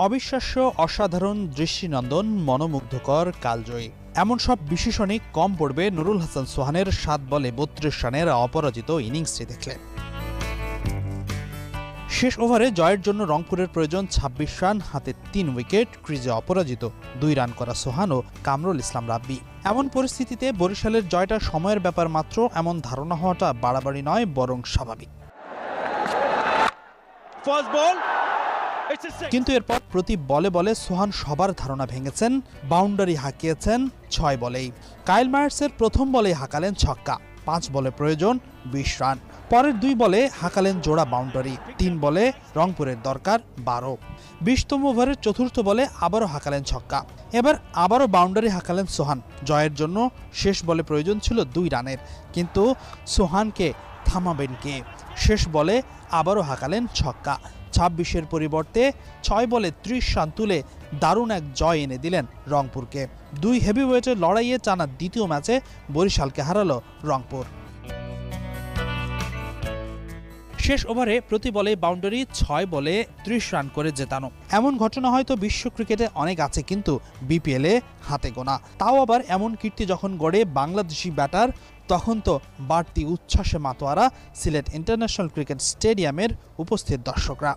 অবিশ্বাস্য, অসাধারণ, দৃষ্টিনন্দন, মনোমুগ্ধকর, কালজয়ী এমন সব বিশেষণই কম পড়বে নুরুল হাসান সোহানের ৭ বলে ৩২ রানের অপরাজিত ইনিংসটি দেখলে। শেষ ওভারে জয়ের জন্য রংপুরের প্রয়োজন ২৬ রান, হাতে ৩ উইকেট, ক্রিজে অপরাজিত ২ রান করা সোহান ও কামরুল ইসলাম রাব্বি। এমন পরিস্থিতিতে বরিশালের জয়টা সময়ের ব্যাপার মাত্র, এমন ধারণা হওয়াটা বাড়াবাড়ি নয়, বরং স্বাভাবিক। কিন্তু এরপর প্রতি বলে বলে সোহান সবার ধারণা ভেঙেছেন, বাউন্ডারি হাঁকিয়েছেন ৬ বলেই। কাইল মায়ার্সের প্রথম বলেই হাঁকালেন ছক্কা, ৫ বলে প্রয়োজন ২০ রান। পরের ২ বলে হাঁকালেন জোড়া বাউন্ডারি, ৩ বলে রংপুরের দরকার ১২। ২০তম ওভারের চতুর্থ বলে আবারও হাঁকালেন ছক্কা, এবার আবারও বাউন্ডারি হাঁকালেন সোহান। জয়ের জন্য শেষ বলে প্রয়োজন ছিল ২ রানের, কিন্তু সোহানকে থামাবেন কে? শেষ বলে আবারও হাঁকালেন ছক্কা। ২৬-এর পরিবর্তে ৬ বলে ৩০ রান তুলে দারুণ এক জয় এনে দিলেন রংপুরকে। ২ হেভিওয়েটের লড়াইয়ে টানা দ্বিতীয় ম্যাচে বরিশালকে হারালো রংপুর। শেষ ওভারে প্রতি বলে বাউন্ডারি, ৬ বলে ৩০ রান করে জেতানো। এমন ঘটনা হয়তো বিশ্ব ক্রিকেটে অনেক আছে, কিন্তু বিপিএলে হাতে গোনা। তাও আবার এমন কীর্তি যখন গড়ে বাংলাদেশি ব্যাটার, তখন তো বাড়তি উচ্ছ্বাসে মাতোয়ারা সিলেট ইন্টারন্যাশনাল ক্রিকেট স্টেডিয়ামের উপস্থিত দর্শকরা।